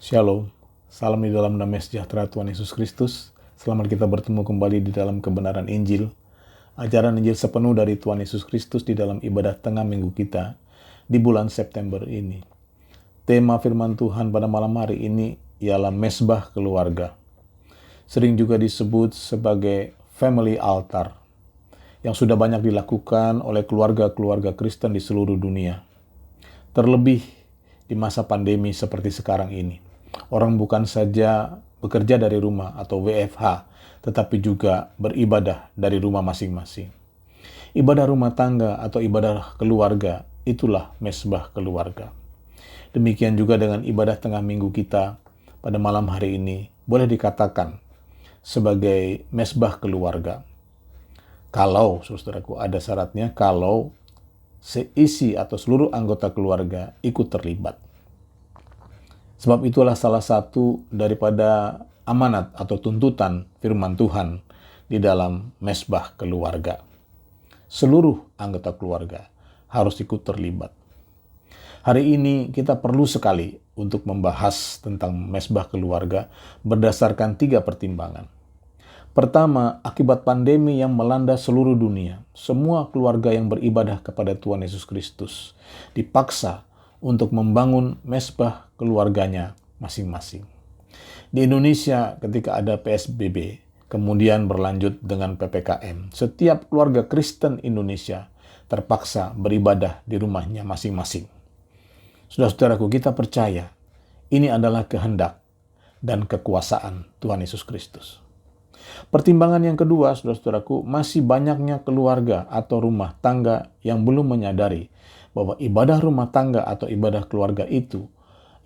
Shalom, salam di dalam damai sejahtera Tuhan Yesus Kristus. Selamat kita bertemu kembali di dalam kebenaran Injil. Ajaran Injil sepenuh dari Tuhan Yesus Kristus di dalam ibadah tengah minggu kita di bulan September ini. Tema firman Tuhan pada malam hari ini ialah mesbah keluarga. Sering juga disebut sebagai family altar, yang sudah banyak dilakukan oleh keluarga-keluarga Kristen di seluruh dunia. Terlebih di masa pandemi seperti sekarang ini. Orang bukan saja bekerja dari rumah atau WFH, tetapi juga beribadah dari rumah masing-masing. Ibadah rumah tangga atau ibadah keluarga, itulah mesbah keluarga. Demikian juga dengan ibadah tengah minggu kita pada malam hari ini, boleh dikatakan sebagai mesbah keluarga. Kalau, saudaraku, ada syaratnya, kalau seisi atau seluruh anggota keluarga ikut terlibat. Sebab itulah salah satu daripada amanat atau tuntutan firman Tuhan di dalam mesbah keluarga. Seluruh anggota keluarga harus ikut terlibat. Hari ini kita perlu sekali untuk membahas tentang mesbah keluarga berdasarkan 3 pertimbangan. Pertama, akibat pandemi yang melanda seluruh dunia, semua keluarga yang beribadah kepada Tuhan Yesus Kristus dipaksa untuk membangun mesbah keluarganya masing-masing. Di Indonesia ketika ada PSBB, kemudian berlanjut dengan PPKM, setiap keluarga Kristen Indonesia terpaksa beribadah di rumahnya masing-masing. Saudara-saudaraku, kita percaya ini adalah kehendak dan kekuasaan Tuhan Yesus Kristus. Pertimbangan yang kedua, saudara-saudaraku, masih banyaknya keluarga atau rumah tangga yang belum menyadari bahwa ibadah rumah tangga atau ibadah keluarga itu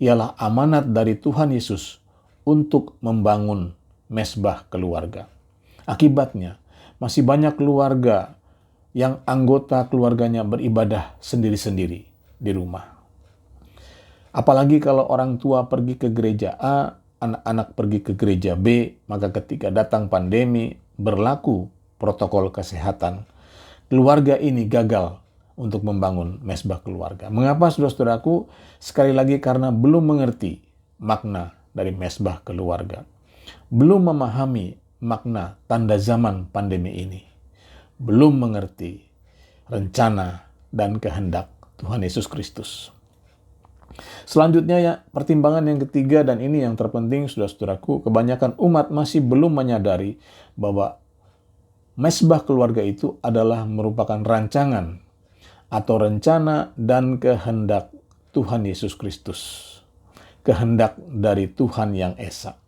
ialah amanat dari Tuhan Yesus untuk membangun mesbah keluarga. Akibatnya, masih banyak keluarga yang anggota keluarganya beribadah sendiri-sendiri di rumah. Apalagi kalau orang tua pergi ke gereja A, anak-anak pergi ke gereja B, maka ketika datang pandemi, berlaku protokol kesehatan, keluarga ini gagal untuk membangun mesbah keluarga. Mengapa, saudara-saudaraku? Sekali lagi karena belum mengerti makna dari mesbah keluarga. Belum memahami makna tanda zaman pandemi ini. Belum mengerti rencana dan kehendak Tuhan Yesus Kristus. Selanjutnya ya, pertimbangan yang ketiga dan ini yang terpenting, saudara-saudaraku, kebanyakan umat masih belum menyadari bahwa mesbah keluarga itu adalah merupakan rancangan atau rencana dan kehendak Tuhan Yesus Kristus. Kehendak dari Tuhan yang Esa.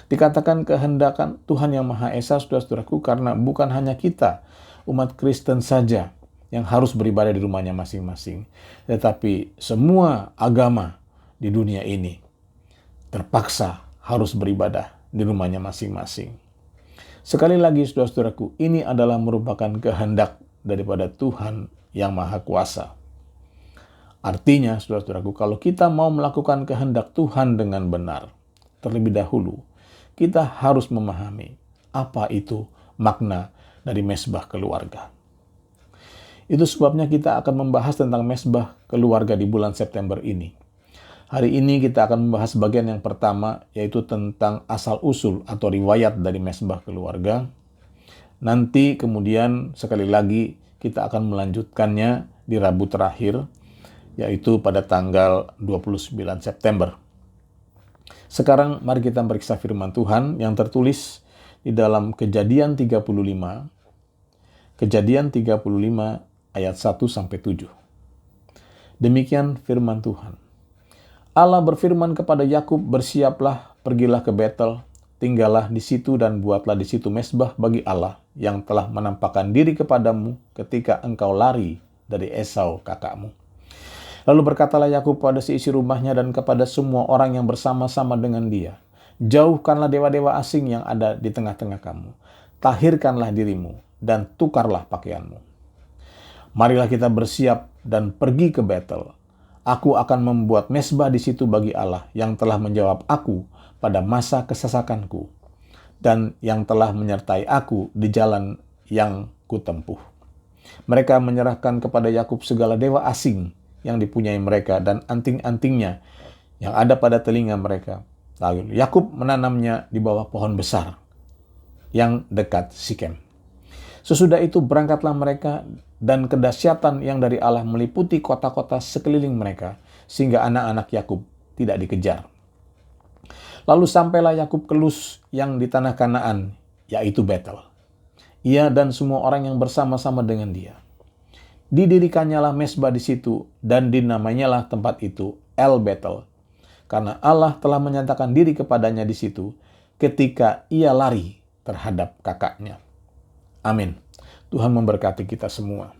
Dikatakan kehendakan Tuhan yang Maha Esa, saudara-saudaraku, karena bukan hanya kita, umat Kristen saja yang harus beribadah di rumahnya masing-masing. Tetapi semua agama di dunia ini terpaksa harus beribadah di rumahnya masing-masing. Sekali lagi, saudara-saudaraku, ini adalah merupakan kehendak daripada Tuhan yang Maha Kuasa. Artinya, saudara-saudaraku, kalau kita mau melakukan kehendak Tuhan dengan benar, terlebih dahulu, kita harus memahami apa itu makna dari mesbah keluarga. Itu sebabnya kita akan membahas tentang mesbah keluarga di bulan September ini. Hari ini kita akan membahas bagian yang pertama, yaitu tentang asal-usul atau riwayat dari mesbah keluarga. Nanti kemudian sekali lagi kita akan melanjutkannya di Rabu terakhir, yaitu pada tanggal 29 September. Sekarang mari kita periksa firman Tuhan yang tertulis di dalam Kejadian 35, Kejadian 35 ayat 1-7. Demikian firman Tuhan. Allah berfirman kepada Yakub, "Bersiaplah, pergilah ke Betel, tinggallah di situ dan buatlah di situ mesbah bagi Allah yang telah menampakkan diri kepadamu ketika engkau lari dari Esau kakakmu." Lalu berkatalah Yakub pada seisi rumahnya dan kepada semua orang yang bersama-sama dengan dia, "Jauhkanlah dewa-dewa asing yang ada di tengah-tengah kamu. Tahirkanlah dirimu dan tukarlah pakaianmu. Marilah kita bersiap dan pergi ke Betel. Aku akan membuat mesbah di situ bagi Allah yang telah menjawab aku pada masa kesesakanku dan yang telah menyertai aku di jalan yang kutempuh." Mereka menyerahkan kepada Yakub segala dewa asing yang dipunyai mereka dan anting-antingnya yang ada pada telinga mereka. Lalu Yakub menanamnya di bawah pohon besar yang dekat Sikem. Sesudah itu berangkatlah mereka, dan kedahsyatan yang dari Allah meliputi kota-kota sekeliling mereka, sehingga anak-anak Yakub tidak dikejar. Lalu sampailah Yakub ke Luz yang di tanah Kanaan, yaitu Betel. Ia dan semua orang yang bersama-sama dengan dia. Didirikannya lah mezbah di situ, dan dinamanyalah tempat itu El Betel, karena Allah telah menyatakan diri kepadanya di situ ketika ia lari terhadap kakaknya. Amin. Tuhan memberkati kita semua.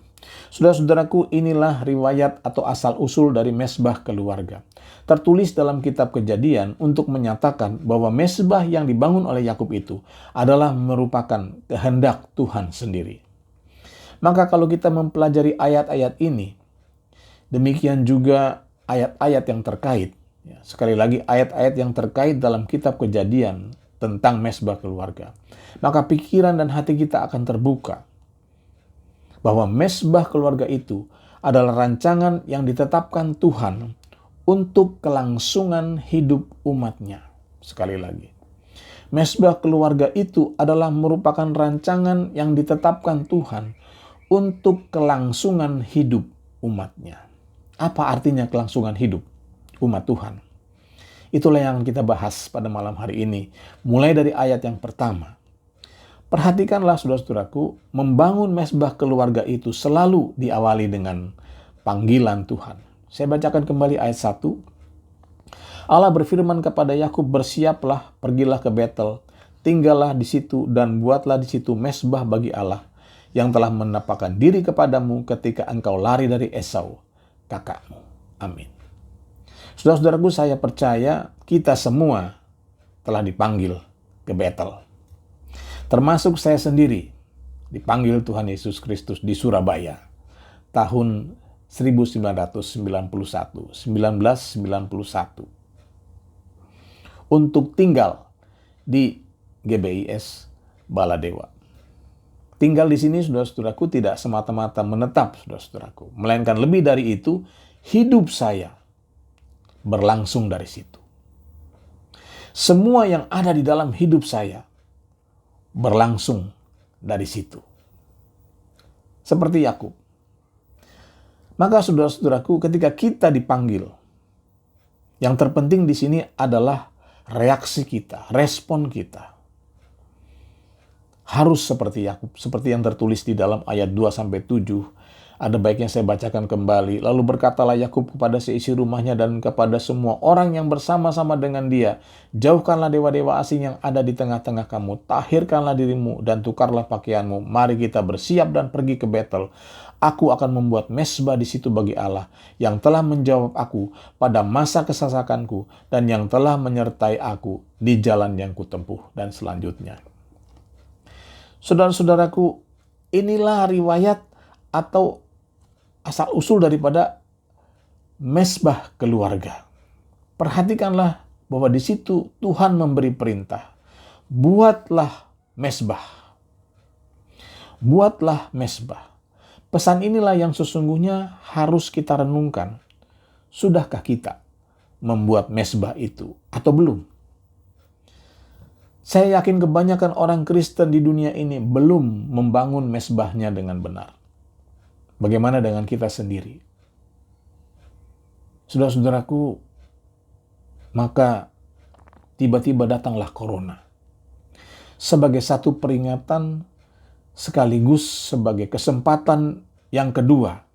Saudara-saudaraku, inilah riwayat atau asal-usul dari mezbah keluarga. Tertulis dalam kitab Kejadian untuk menyatakan bahwa mezbah yang dibangun oleh Yakub itu adalah merupakan kehendak Tuhan sendiri. Maka kalau kita mempelajari ayat-ayat ini, demikian juga ayat-ayat yang terkait. Sekali lagi, ayat-ayat yang terkait dalam kitab Kejadian tentang mezbah keluarga. Maka pikiran dan hati kita akan terbuka bahwa mezbah keluarga itu adalah rancangan yang ditetapkan Tuhan untuk kelangsungan hidup umatnya. Sekali lagi, mezbah keluarga itu adalah merupakan rancangan yang ditetapkan Tuhan untuk kelangsungan hidup umatnya. Apa artinya kelangsungan hidup umat Tuhan? Itulah yang kita bahas pada malam hari ini, mulai dari ayat yang pertama. Perhatikanlah saudara-saudaraku, membangun mezbah keluarga itu selalu diawali dengan panggilan Tuhan. Saya bacakan kembali ayat 1. Allah berfirman kepada Yakub, bersiaplah, pergilah ke Betel, tinggallah di situ dan buatlah di situ mezbah bagi Allah yang telah menampakkan diri kepadamu ketika engkau lari dari Esau, kakakmu. Amin. Saudara-saudaraku, saya percaya kita semua telah dipanggil ke Betel. Termasuk saya sendiri dipanggil Tuhan Yesus Kristus di Surabaya tahun 1991 untuk tinggal di GBIS Baladewa. Tinggal di sini, saudara-saudaraku, tidak semata-mata menetap, saudara-saudaraku, melainkan lebih dari itu, hidup saya berlangsung dari situ. Semua yang ada di dalam hidup saya berlangsung dari situ. Seperti Yakub. Maka saudara-saudaraku, ketika kita dipanggil, yang terpenting di sini adalah reaksi kita, respon kita. Harus seperti Yakub, seperti yang tertulis di dalam ayat 2-7. Ada baiknya saya bacakan kembali. Lalu berkatalah Yakub kepada seisi rumahnya dan kepada semua orang yang bersama-sama dengan dia, jauhkanlah dewa-dewa asing yang ada di tengah-tengah kamu, tahirkanlah dirimu dan tukarlah pakaianmu. Mari kita bersiap dan pergi ke Betel. Aku akan membuat mezbah di situ bagi Allah yang telah menjawab aku pada masa kesesakanku dan yang telah menyertai aku di jalan yang kutempuh. Dan selanjutnya. Saudara-saudaraku, inilah riwayat atau asal-usul daripada mezbah keluarga. Perhatikanlah bahwa di situ Tuhan memberi perintah. Buatlah mezbah. Buatlah mezbah. Pesan inilah yang sesungguhnya harus kita renungkan. Sudahkah kita membuat mezbah itu atau belum? Saya yakin kebanyakan orang Kristen di dunia ini belum membangun mezbahnya dengan benar. Bagaimana dengan kita sendiri? Saudara-saudaraku, maka tiba-tiba datanglah corona. Sebagai satu peringatan sekaligus sebagai kesempatan yang kedua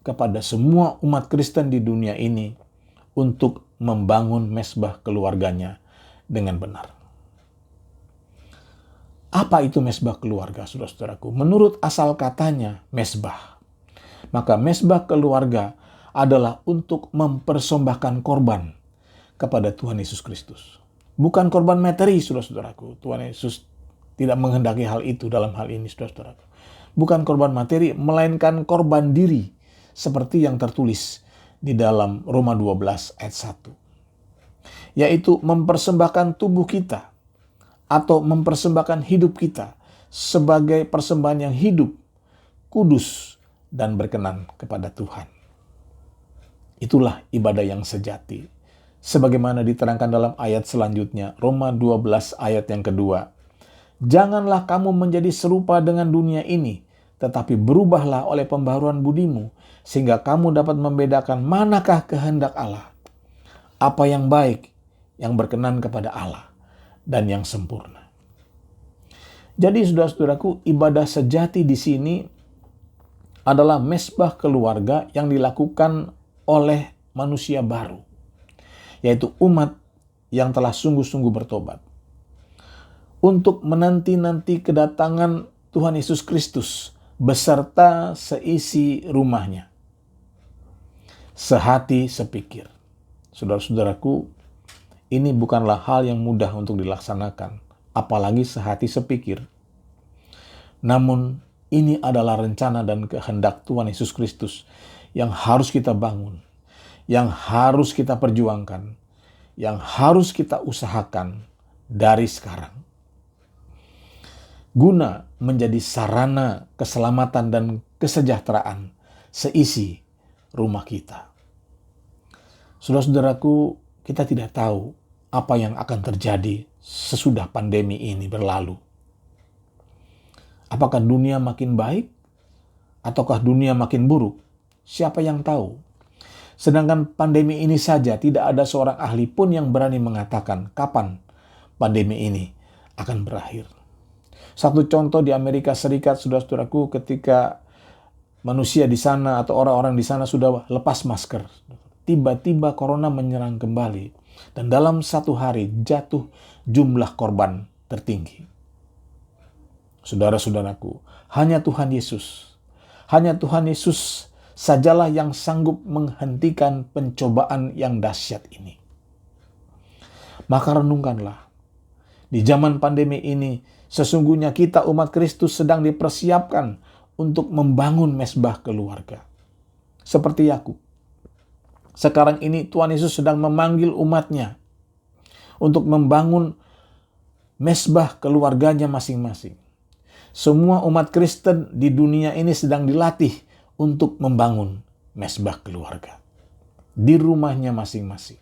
kepada semua umat Kristen di dunia ini untuk membangun mezbah keluarganya dengan benar. Apa itu mezbah keluarga, saudara-saudaraku? Menurut asal katanya, mezbah. Maka mezbah keluarga adalah untuk mempersembahkan korban kepada Tuhan Yesus Kristus. Bukan korban materi, saudara-saudaraku. Tuhan Yesus tidak menghendaki hal itu dalam hal ini, saudara-saudaraku. Bukan korban materi, melainkan korban diri. Seperti yang tertulis di dalam Roma 12 ayat 1. Yaitu mempersembahkan tubuh kita atau mempersembahkan hidup kita sebagai persembahan yang hidup, kudus, dan berkenan kepada Tuhan. Itulah ibadah yang sejati. Sebagaimana diterangkan dalam ayat selanjutnya, Roma 12 ayat yang kedua. Janganlah kamu menjadi serupa dengan dunia ini, tetapi berubahlah oleh pembaharuan budimu, sehingga kamu dapat membedakan manakah kehendak Allah, apa yang baik, yang berkenan kepada Allah, dan yang sempurna. Jadi saudara-saudaraku, ibadah sejati di sini adalah mezbah keluarga yang dilakukan oleh manusia baru, yaitu umat yang telah sungguh-sungguh bertobat, untuk menanti-nanti kedatangan Tuhan Yesus Kristus beserta seisi rumahnya, sehati sepikir. Saudara-saudaraku, ini bukanlah hal yang mudah untuk dilaksanakan, apalagi sehati sepikir. Namun, ini adalah rencana dan kehendak Tuhan Yesus Kristus yang harus kita bangun, yang harus kita perjuangkan, yang harus kita usahakan dari sekarang, guna menjadi sarana keselamatan dan kesejahteraan seisi rumah kita. Saudara-saudaraku, kita tidak tahu apa yang akan terjadi sesudah pandemi ini berlalu. Apakah dunia makin baik ataukah dunia makin buruk? Siapa yang tahu? Sedangkan pandemi ini saja tidak ada seorang ahli pun yang berani mengatakan kapan pandemi ini akan berakhir. Satu contoh di Amerika Serikat, saudara-saudaraku, ketika manusia di sana atau orang-orang di sana sudah lepas masker, tiba-tiba corona menyerang kembali. Dan dalam satu hari jatuh jumlah korban tertinggi. Saudara-saudaraku, hanya Tuhan Yesus sajalah yang sanggup menghentikan pencobaan yang dahsyat ini. Maka renungkanlah, di zaman pandemi ini, sesungguhnya kita umat Kristus sedang dipersiapkan untuk membangun mezbah keluarga. Seperti Yakub. Sekarang ini Tuhan Yesus sedang memanggil umatnya untuk membangun mezbah keluarganya masing-masing. Semua umat Kristen di dunia ini sedang dilatih untuk membangun mezbah keluarga di rumahnya masing-masing.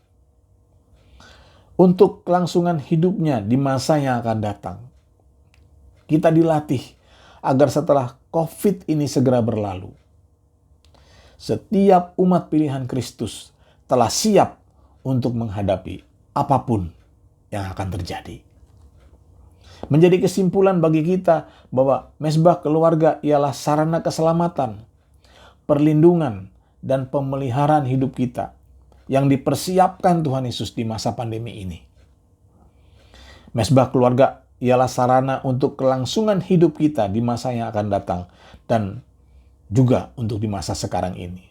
Untuk kelangsungan hidupnya di masa yang akan datang. Kita dilatih agar setelah COVID ini segera berlalu, setiap umat pilihan Kristus telah siap untuk menghadapi apapun yang akan terjadi. Menjadi kesimpulan bagi kita bahwa mezbah keluarga ialah sarana keselamatan, perlindungan, dan pemeliharaan hidup kita yang dipersiapkan Tuhan Yesus di masa pandemi ini. Mezbah keluarga ialah sarana untuk kelangsungan hidup kita di masa yang akan datang dan juga untuk di masa sekarang ini.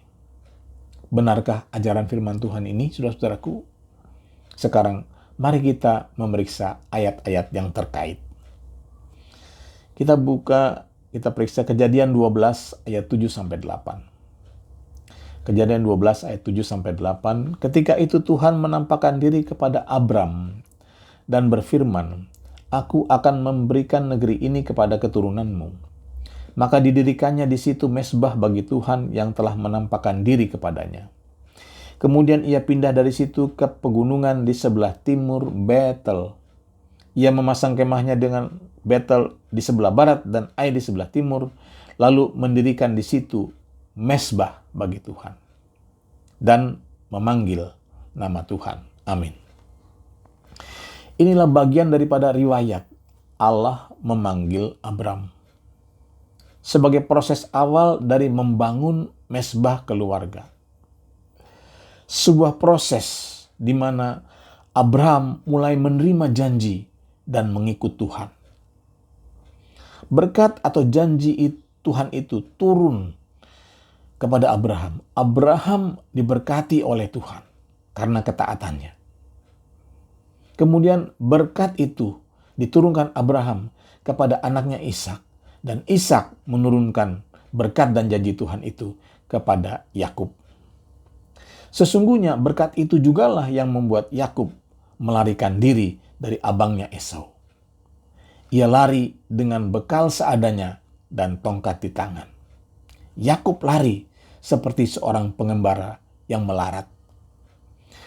Benarkah ajaran firman Tuhan ini, saudara-saudaraku? Sekarang, mari kita memeriksa ayat-ayat yang terkait. Kita periksa Kejadian 12 ayat 7-8. Kejadian 12 ayat 7-8. Ketika itu Tuhan menampakkan diri kepada Abram dan berfirman, Aku akan memberikan negeri ini kepada keturunanmu. Maka didirikannya di situ mezbah bagi Tuhan yang telah menampakkan diri kepadanya. Kemudian ia pindah dari situ ke pegunungan di sebelah timur Betel. Ia memasang kemahnya dengan Betel di sebelah barat dan Ai di sebelah timur, lalu mendirikan di situ mezbah bagi Tuhan dan memanggil nama Tuhan. Amin. Inilah bagian daripada riwayat Allah memanggil Abram sebagai proses awal dari membangun mezbah keluarga. Sebuah proses di mana Abraham mulai menerima janji dan mengikut Tuhan. Berkat atau janji Tuhan itu turun kepada Abraham. Abraham diberkati oleh Tuhan karena ketaatannya. Kemudian berkat itu diturunkan Abraham kepada anaknya Ishak, dan Ishak menurunkan berkat dan janji Tuhan itu kepada Yakub. Sesungguhnya berkat itu jugalah yang membuat Yakub melarikan diri dari abangnya Esau. Ia lari dengan bekal seadanya dan tongkat di tangan. Yakub lari seperti seorang pengembara yang melarat.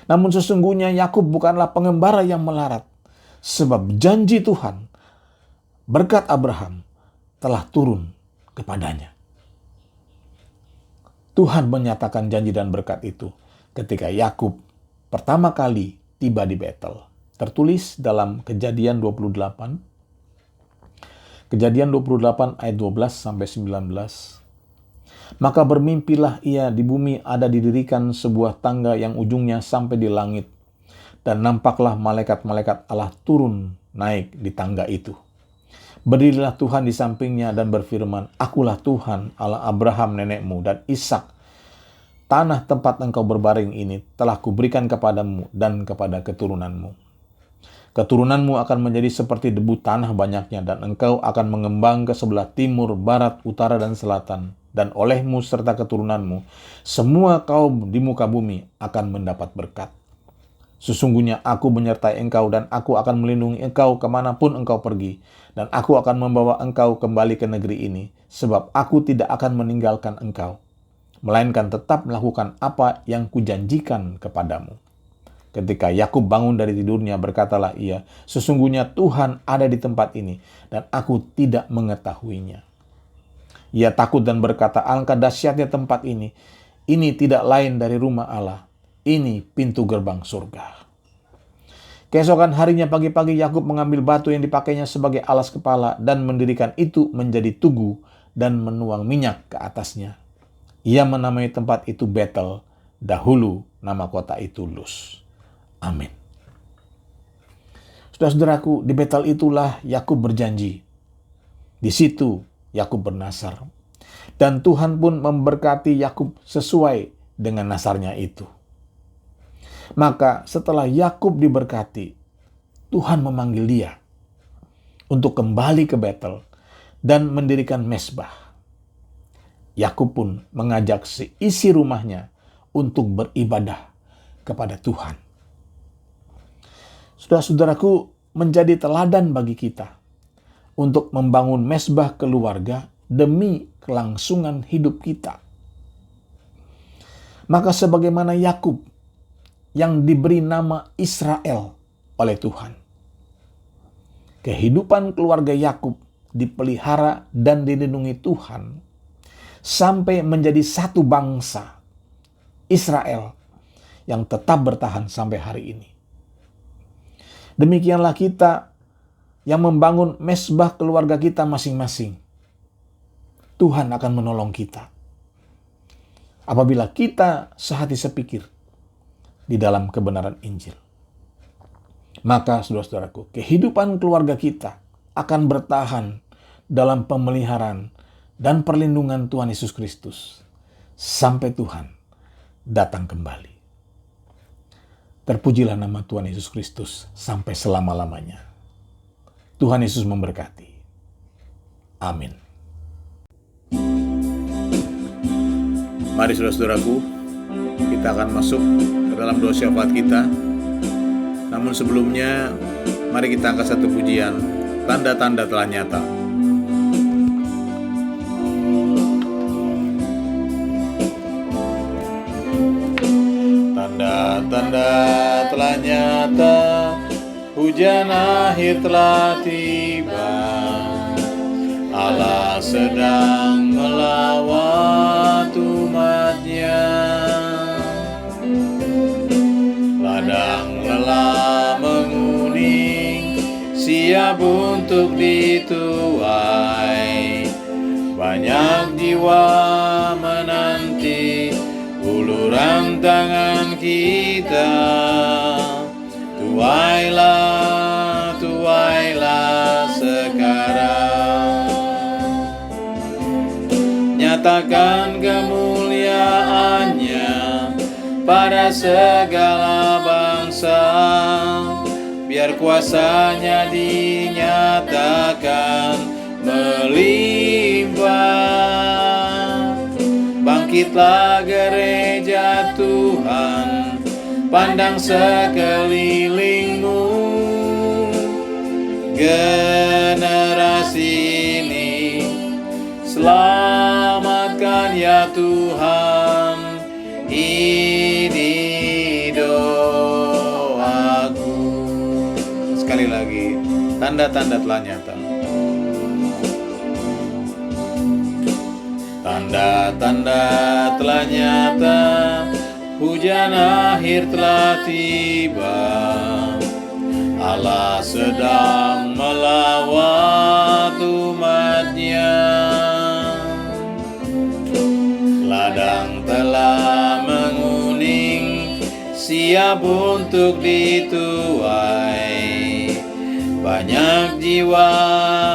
Namun sesungguhnya Yakub bukanlah pengembara yang melarat, sebab janji Tuhan, berkat Abraham, telah turun kepadanya. Tuhan menyatakan janji dan berkat itu ketika Yakub pertama kali tiba di Betel. Tertulis dalam Kejadian 28 ayat 12 sampai 19. Maka bermimpilah ia, di bumi ada didirikan sebuah tangga yang ujungnya sampai di langit, dan nampaklah malaikat-malaikat Allah turun naik di tangga itu. Berdirilah Tuhan di sampingnya dan berfirman, Akulah Tuhan Allah Abraham nenekmu dan Ishak. Tanah tempat engkau berbaring ini telah kuberikan kepadamu dan kepada keturunanmu. Keturunanmu akan menjadi seperti debu tanah banyaknya, dan engkau akan mengembang ke sebelah timur, barat, utara, dan selatan. Dan olehmu serta keturunanmu, semua kaum di muka bumi akan mendapat berkat. Sesungguhnya aku menyertai engkau, dan aku akan melindungi engkau kemanapun engkau pergi. Dan aku akan membawa engkau kembali ke negeri ini, sebab aku tidak akan meninggalkan engkau, melainkan tetap melakukan apa yang kujanjikan kepadamu. Ketika Yakub bangun dari tidurnya, berkatalah ia, sesungguhnya Tuhan ada di tempat ini, dan aku tidak mengetahuinya. Ia takut dan berkata, alangkah dahsyatnya tempat ini. Ini tidak lain dari rumah Allah. Ini pintu gerbang surga. Keesokan harinya pagi-pagi Yakub mengambil batu yang dipakainya sebagai alas kepala dan mendirikan itu menjadi tugu dan menuang minyak ke atasnya. Ia menamai tempat itu Betel. Dahulu nama kota itu Luz. Amin. Saudara-saudaraku, di Betel itulah Yakub berjanji. Di situ Yakub bernasar. Dan Tuhan pun memberkati Yakub sesuai dengan nasarnya itu. Maka setelah Yakub diberkati, Tuhan memanggil dia untuk kembali ke Betel dan mendirikan mezbah. Yakub pun mengajak seisi rumahnya untuk beribadah kepada Tuhan. Saudara-saudaraku, menjadi teladan bagi kita untuk membangun mezbah keluarga demi kelangsungan hidup kita. Maka sebagaimana Yakub yang diberi nama Israel oleh Tuhan, kehidupan keluarga Yakub dipelihara dan dilindungi Tuhan sampai menjadi satu bangsa, Israel, yang tetap bertahan sampai hari ini. Demikianlah kita yang membangun mezbah keluarga kita masing-masing. Tuhan akan menolong kita apabila kita sehati sepikir di dalam kebenaran Injil. Maka saudara-saudaraku, kehidupan keluarga kita akan bertahan dalam pemeliharaan dan perlindungan Tuhan Yesus Kristus sampai Tuhan datang kembali. Terpujilah nama Tuhan Yesus Kristus sampai selama-lamanya. Tuhan Yesus memberkati. Amin. Mari saudara-saudaraku, kita akan masuk ke dalam doa syafaat kita. Namun sebelumnya, mari kita angkat satu pujian, tanda-tanda telah nyata. Tanda-tanda telah nyata, hujan akhir telah tiba. Allah sedang melawat umatnya. Ladang lelah menguning, siap untuk dituai. Banyak jiwa menanti uluran tangan kita. Tuailah, tuailah sekarang. Nyatakan kemuliaannya pada segala bangsa, biar kuasanya dinyatakan melimpah. Bangkitlah gereja Tuhan, pandang sekelilingmu. Generasi ini selamatkan ya Tuhan, ini doa. sekali lagi, tanda-tanda telah nyata. Tanda-tanda telah nyata, hujan akhir telah tiba. Allah sedang melawat umat-Nya. Ladang telah menguning, siap untuk dituai. Banyak jiwa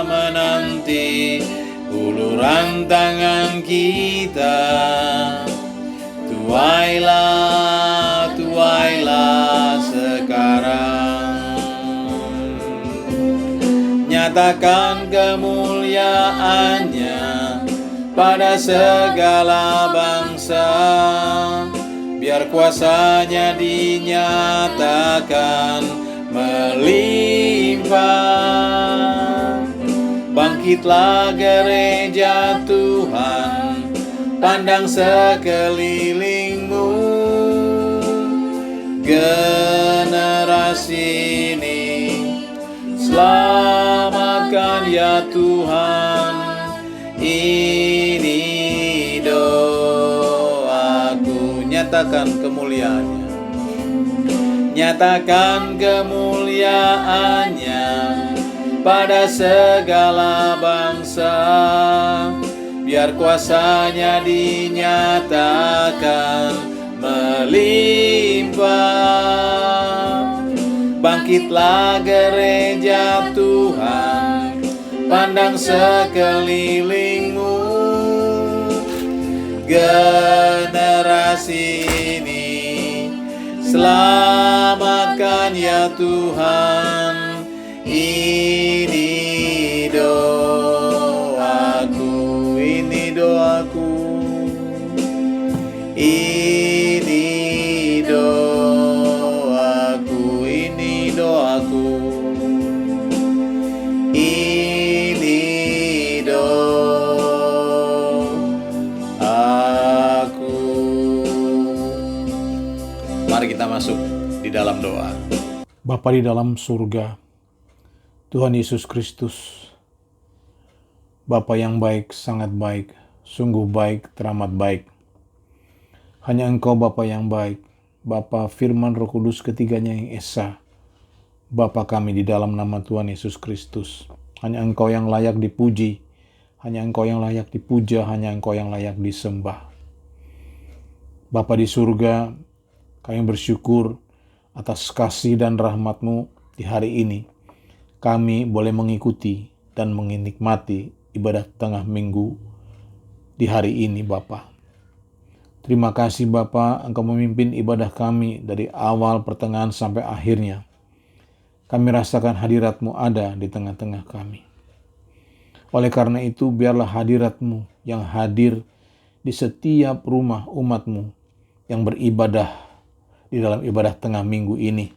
menanti uluran tangan kita. Tuailah, tuailah sekarang. Nyatakan kemuliaan-Nya pada segala bangsa. Biar kuasa-Nya dinyatakan melimpah. Bangkitlah gereja Tuhan, pandang sekelilingmu. Generasi ini selamatkan ya Tuhan. Ini doaku. Nyatakan kemuliaan-Nya, nyatakan kemuliaan-Nya pada segala bangsa. Biar kuasa-Nya dinyatakan melimpah. Bangkitlah gereja Tuhan, pandang sekelilingmu. Generasi ini selamatkan ya Tuhan. Ini doaku, ini doaku, ini doaku, ini doaku, ini doaku. Mari kita masuk di dalam doa. Bapa di dalam surga, Tuhan Yesus Kristus, Bapa yang baik, sangat baik, sungguh baik, teramat baik. Hanya Engkau Bapa yang baik, Bapa Firman Roh Kudus ketiganya yang esa, Bapa kami di dalam nama Tuhan Yesus Kristus. Hanya Engkau yang layak dipuji, hanya Engkau yang layak dipuja, hanya Engkau yang layak disembah. Bapa di surga, kami bersyukur atas kasih dan rahmat-Mu di hari ini. Kami boleh mengikuti dan menikmati ibadah tengah minggu di hari ini, Bapa. Terima kasih, Bapa, Engkau memimpin ibadah kami dari awal, pertengahan, sampai akhirnya. Kami rasakan hadirat-Mu ada di tengah-tengah kami. Oleh karena itu, biarlah hadirat-Mu yang hadir di setiap rumah umat-Mu yang beribadah di dalam ibadah tengah minggu ini.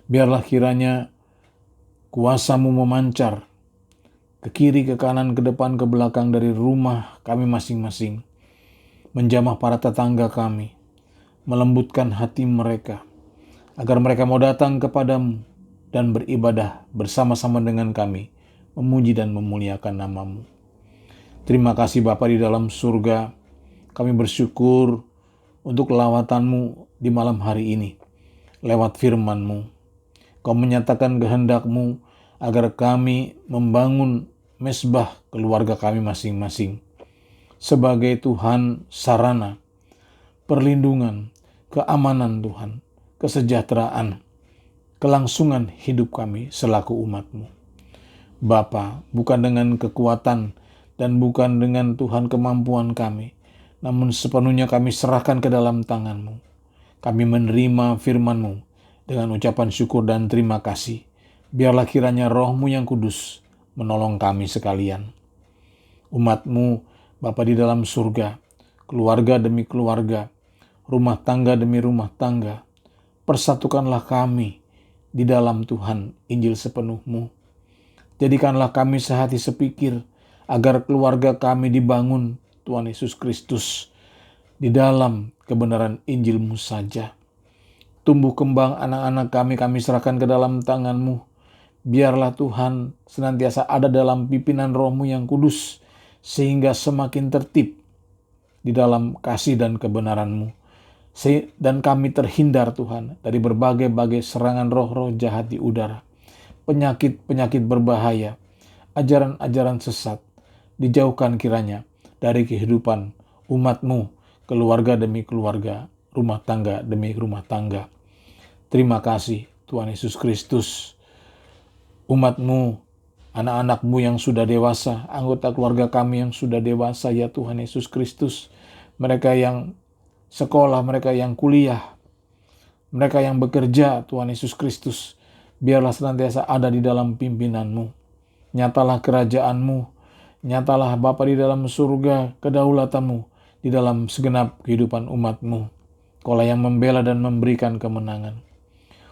Biarlah kiranya kuasa-Mu memancar ke kiri, ke kanan, ke depan, ke belakang dari rumah kami masing-masing. Menjamah para tetangga kami, melembutkan hati mereka, agar mereka mau datang kepadamu dan beribadah bersama-sama dengan kami, memuji dan memuliakan nama-Mu. Terima kasih Bapa di dalam surga, kami bersyukur untuk lawatan-Mu di malam hari ini. Lewat firman-Mu, Kau menyatakan kehendak-Mu agar kami membangun mesbah keluarga kami masing-masing sebagai Tuhan sarana, perlindungan, keamanan Tuhan, kesejahteraan, kelangsungan hidup kami selaku umat-Mu. Bapa, bukan dengan kekuatan dan bukan dengan Tuhan kemampuan kami, namun sepenuhnya kami serahkan ke dalam tangan-Mu. Kami menerima firman-Mu dengan ucapan syukur dan terima kasih. Biarlah kiranya Roh-Mu yang kudus menolong kami sekalian. Umat-Mu, Bapa di dalam surga, keluarga demi keluarga, rumah tangga demi rumah tangga, persatukanlah kami di dalam Tuhan Injil sepenuh-Mu. Jadikanlah kami sehati sepikir agar keluarga kami dibangun Tuhan Yesus Kristus di dalam kebenaran Injil-Mu saja. tumbuh kembang anak-anak kami serahkan ke dalam tangan-Mu. Biarlah Tuhan senantiasa ada dalam pimpinan Roh-Mu yang kudus, sehingga semakin tertib di dalam kasih dan kebenaran-Mu. Dan kami terhindar Tuhan dari berbagai-bagai serangan roh-roh jahat di udara, penyakit-penyakit berbahaya, ajaran-ajaran sesat, dijauhkan kiranya dari kehidupan umat-Mu, keluarga demi keluarga, rumah tangga demi rumah tangga. Terima kasih Tuhan Yesus Kristus. Umat-Mu, anak-anak-Mu yang sudah dewasa, anggota keluarga kami yang sudah dewasa, ya Tuhan Yesus Kristus, mereka yang sekolah, mereka yang kuliah, mereka yang bekerja, Tuhan Yesus Kristus, biarlah senantiasa ada di dalam pimpinan-Mu. Nyatalah kerajaan-Mu, nyatalah Bapa di dalam surga, kedaulatan-Mu di dalam segenap kehidupan umat-Mu. Kaulah yang membela dan memberikan kemenangan.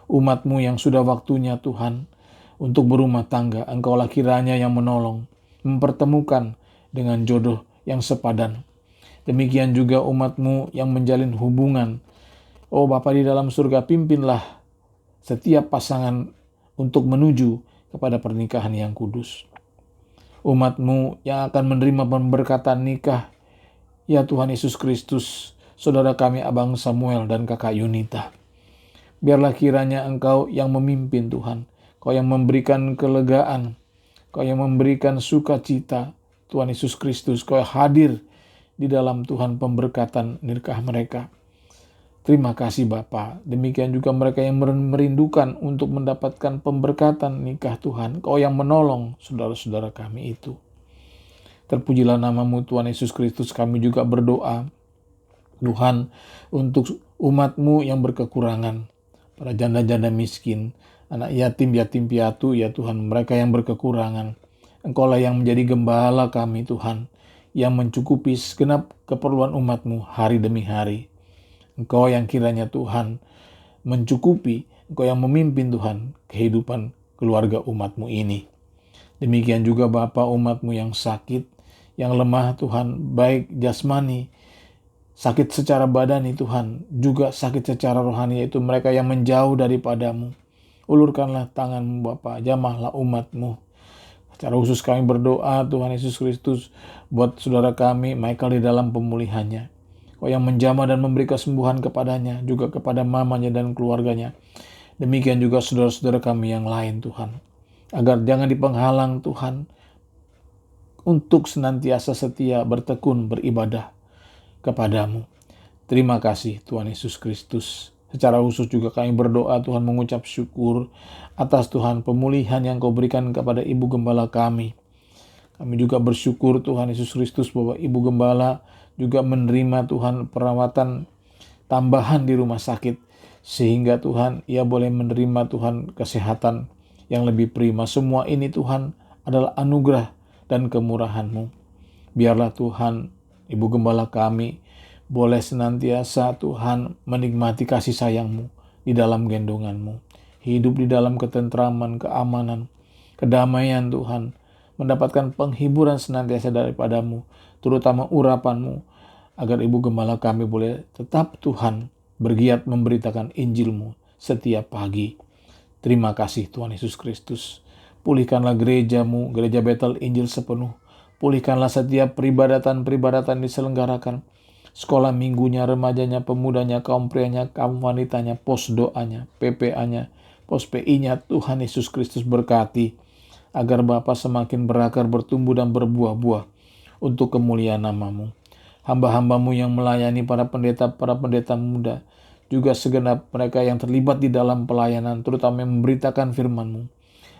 Umat-Mu yang sudah waktunya Tuhan untuk berumah tangga, Engkaulah kiranya yang menolong, mempertemukan dengan jodoh yang sepadan. Demikian juga umat-Mu yang menjalin hubungan. Oh Bapa di dalam surga, pimpinlah setiap pasangan untuk menuju kepada pernikahan yang kudus. Umat-Mu yang akan menerima pemberkatan nikah, ya Tuhan Yesus Kristus, saudara kami Abang Samuel dan Kakak Yunita. Biarlah kiranya Engkau yang memimpin Tuhan, Kau yang memberikan kelegaan, Kau yang memberikan sukacita, Tuhan Yesus Kristus, Kau yang hadir di dalam Tuhan pemberkatan nikah mereka. Terima kasih Bapa. Demikian juga mereka yang merindukan untuk mendapatkan pemberkatan nikah Tuhan, Kau yang menolong saudara-saudara kami itu. Terpujilah nama-Mu Tuhan Yesus Kristus. Kami juga berdoa Tuhan untuk umat-Mu yang berkekurangan, para janda-janda miskin, anak yatim piatu, ya Tuhan, mereka yang berkekurangan. Engkaulah yang menjadi gembala kami Tuhan, yang mencukupi segenap keperluan umat-Mu hari demi hari. Engkau yang kiranya Tuhan mencukupi, Engkau yang memimpin Tuhan kehidupan keluarga umat-Mu ini. Demikian juga Bapa, umat-Mu yang sakit, yang lemah Tuhan, baik jasmani, sakit secara badani Tuhan, juga sakit secara rohani, yaitu mereka yang menjauh daripada-Mu. Ulurkanlah tangan-Mu Bapa, jamahlah umat-Mu. Secara khusus kami berdoa Tuhan Yesus Kristus buat saudara kami Michael di dalam pemulihannya. Kau yang menjamah dan memberi kesembuhan kepadanya, juga kepada mamanya dan keluarganya. Demikian juga saudara-saudara kami yang lain Tuhan. Agar jangan dipenghalang Tuhan untuk senantiasa setia bertekun beribadah kepadamu. Terima kasih Tuhan Yesus Kristus. Secara khusus juga kami berdoa Tuhan, mengucap syukur atas Tuhan pemulihan yang Kau berikan kepada Ibu Gembala kami. Kami juga bersyukur Tuhan Yesus Kristus bahwa Ibu Gembala juga menerima Tuhan perawatan tambahan di rumah sakit. Sehingga Tuhan ia boleh menerima Tuhan kesehatan yang lebih prima. Semua ini Tuhan adalah anugerah dan kemurahan-Mu. Biarlah Tuhan Ibu Gembala kami boleh senantiasa Tuhan menikmati kasih sayang-Mu di dalam gendongan-Mu. Hidup di dalam ketentraman, keamanan, kedamaian Tuhan. Mendapatkan penghiburan senantiasa daripada-Mu, terutama urapan-Mu. Agar Ibu Gembala kami boleh tetap Tuhan bergiat memberitakan Injil-Mu setiap pagi. Terima kasih Tuhan Yesus Kristus. Pulihkanlah gereja-Mu, Gereja Betel Injil sepenuh. Pulihkanlah setiap peribadatan diselenggarakan. Sekolah minggunya, remajanya, pemudanya, kaum prianya, kaum wanitanya, pos doanya, PPA-nya, pos PI-nya, Tuhan Yesus Kristus berkati. Agar Bapa semakin berakar, bertumbuh dan berbuah-buah untuk kemuliaan nama-Mu. Hamba-hamba-Mu yang melayani para pendeta muda, juga segenap mereka yang terlibat di dalam pelayanan, terutama yang memberitakan firman-Mu.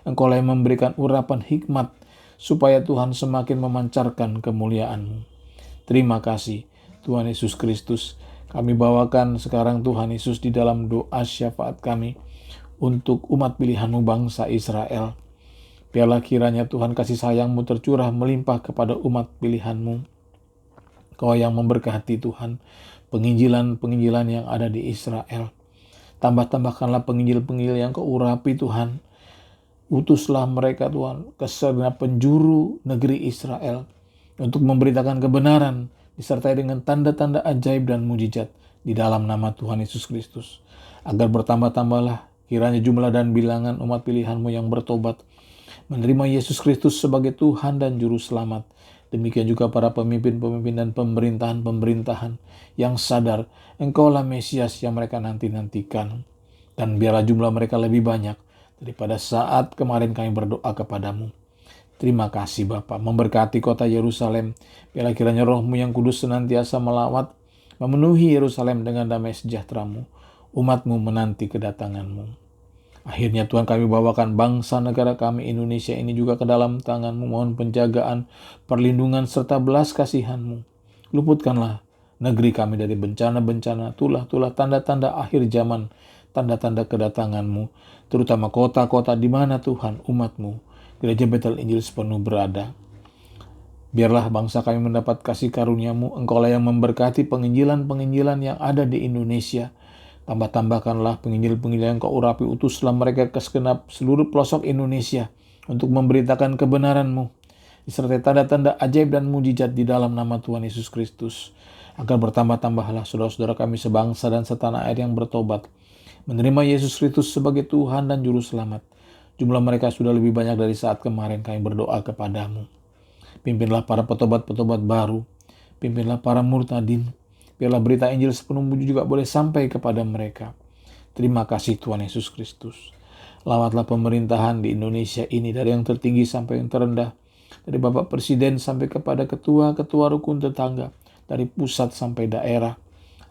Engkaulah yang memberikan urapan hikmat, supaya Tuhan semakin memancarkan kemuliaan-Mu. Terima kasih Tuhan Yesus Kristus. Kami bawakan sekarang Tuhan Yesus di dalam doa syafaat kami untuk umat pilihan-Mu bangsa Israel. Biarlah kiranya Tuhan kasih sayang-Mu tercurah melimpah kepada umat pilihan-Mu. Kau yang memberkati Tuhan penginjilan-penginjilan yang ada di Israel. Tambah-tambahkanlah penginjil-penginjil yang Kau urapi Tuhan. Utuslah mereka Tuhan ke segenap penjuru negeri Israel untuk memberitakan kebenaran disertai dengan tanda-tanda ajaib dan mujizat di dalam nama Tuhan Yesus Kristus. Agar bertambah-tambahlah kiranya jumlah dan bilangan umat pilihan-Mu yang bertobat, menerima Yesus Kristus sebagai Tuhan dan Juru Selamat. Demikian juga para pemimpin-pemimpin dan pemerintahan-pemerintahan yang sadar Engkaulah Mesias yang mereka nanti-nantikan. Dan biarlah jumlah mereka lebih banyak daripada saat kemarin kami berdoa kepadamu. Terima kasih Bapa, memberkati kota Yerusalem. Biarlah kiranya Roh-Mu yang kudus senantiasa melawat, memenuhi Yerusalem dengan damai sejahtera-Mu. Umat-Mu menanti kedatangan-Mu. Akhirnya Tuhan, kami bawakan bangsa negara kami Indonesia ini juga ke dalam tangan-Mu. Mohon penjagaan, perlindungan, serta belas kasihan-Mu. Luputkanlah negeri kami dari bencana-bencana, tulah-tulah tanda-tanda akhir zaman, tanda-tanda kedatangan-Mu, terutama kota-kota di mana Tuhan umat-Mu, Gereja Betel Injil sepenuh berada. Biarlah bangsa kami mendapat kasih karunia-Mu. Engkaulah yang memberkati penginjilan-penginjilan yang ada di Indonesia. Tambah-tambahkanlah penginjil-penginjil yang Kau urapi, utuslah mereka ke segenap seluruh pelosok Indonesia untuk memberitakan kebenaran-Mu, disertai tanda-tanda ajaib dan mujizat di dalam nama Tuhan Yesus Kristus. Agar bertambah-tambahlah saudara-saudara kami sebangsa dan setanah air yang bertobat, menerima Yesus Kristus sebagai Tuhan dan Juru Selamat. Jumlah mereka sudah lebih banyak dari saat kemarin kami berdoa kepadamu. Pimpinlah para petobat-petobat baru, pimpinlah para murtadin. Biarlah berita Injil sepenuh juga boleh sampai kepada mereka. Terima kasih Tuhan Yesus Kristus. Lawatlah pemerintahan di Indonesia ini dari yang tertinggi sampai yang terendah, dari Bapak Presiden sampai kepada ketua-ketua rukun tetangga, dari pusat sampai daerah,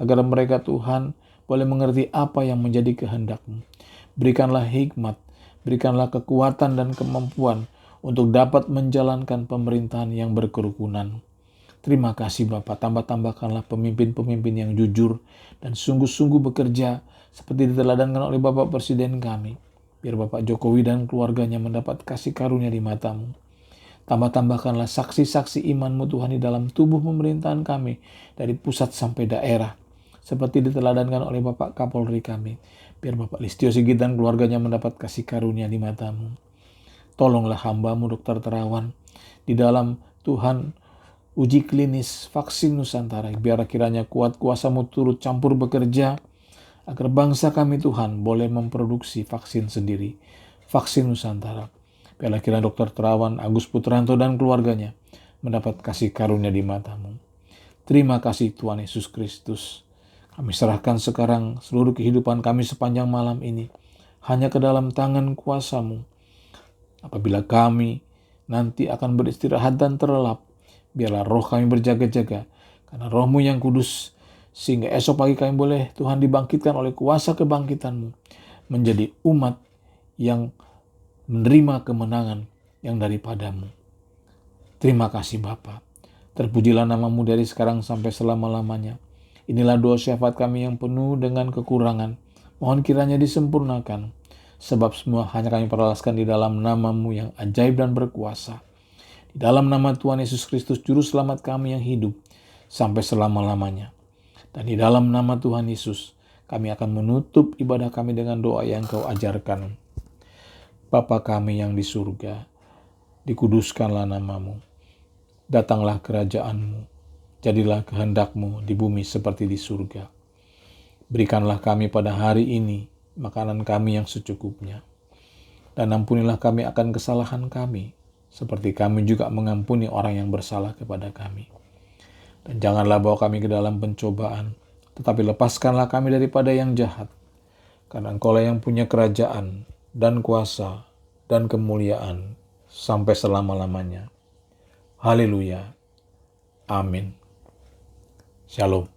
agar mereka Tuhan boleh mengerti apa yang menjadi kehendak-Mu. Berikanlah hikmat, berikanlah kekuatan dan kemampuan untuk dapat menjalankan pemerintahan yang berkerukunan. Terima kasih Bapa, tambah-tambahkanlah pemimpin-pemimpin yang jujur dan sungguh-sungguh bekerja seperti diteladankan oleh Bapak Presiden kami. Biar Bapak Jokowi dan keluarganya mendapat kasih karunia di mata-Mu. Tambah-tambahkanlah saksi-saksi iman-Mu Tuhan di dalam tubuh pemerintahan kami, dari pusat sampai daerah, seperti diteladankan oleh Bapak Kapolri kami. Biar Bapak Listio Sigit dan keluarganya mendapat kasih karunia di mata-Mu. Tolonglah hamba-Mu Dr. Terawan di dalam Tuhan uji klinis vaksin Nusantara. Biar kiranya kuat kuasa-Mu turut campur bekerja, agar bangsa kami Tuhan boleh memproduksi vaksin sendiri, vaksin Nusantara. Biarlah kiranya Dr. Terawan, Agus Putranto dan keluarganya mendapat kasih karunia di mata-Mu. Terima kasih Tuhan Yesus Kristus. Kami serahkan sekarang seluruh kehidupan kami sepanjang malam ini hanya ke dalam tangan kuasa-Mu. Apabila kami nanti akan beristirahat dan terlelap, biarlah roh kami berjaga-jaga, karena Roh-Mu yang kudus, sehingga esok pagi kami boleh Tuhan dibangkitkan oleh kuasa kebangkitan-Mu, menjadi umat yang menerima kemenangan yang daripada-Mu. Terima kasih Bapa. Terpujilah nama-Mu dari sekarang sampai selama-lamanya. Inilah doa syafaat kami yang penuh dengan kekurangan. Mohon kiranya disempurnakan, sebab semua hanya kami perlaskan di dalam nama-Mu yang ajaib dan berkuasa. Di dalam nama Tuhan Yesus Kristus, Juru Selamat kami yang hidup sampai selama-lamanya. Dan di dalam nama Tuhan Yesus, kami akan menutup ibadah kami dengan doa yang Kau ajarkan. Bapa kami yang di surga, dikuduskanlah nama-Mu. Datanglah kerajaan-Mu. Jadilah kehendak-Mu di bumi seperti di surga. Berikanlah kami pada hari ini makanan kami yang secukupnya. Dan ampunilah kami akan kesalahan kami, seperti kami juga mengampuni orang yang bersalah kepada kami. Dan janganlah bawa kami ke dalam pencobaan, tetapi lepaskanlah kami daripada yang jahat. Karena Engkaulah yang punya kerajaan dan kuasa dan kemuliaan sampai selama-lamanya. Haleluya. Amin. Shalom.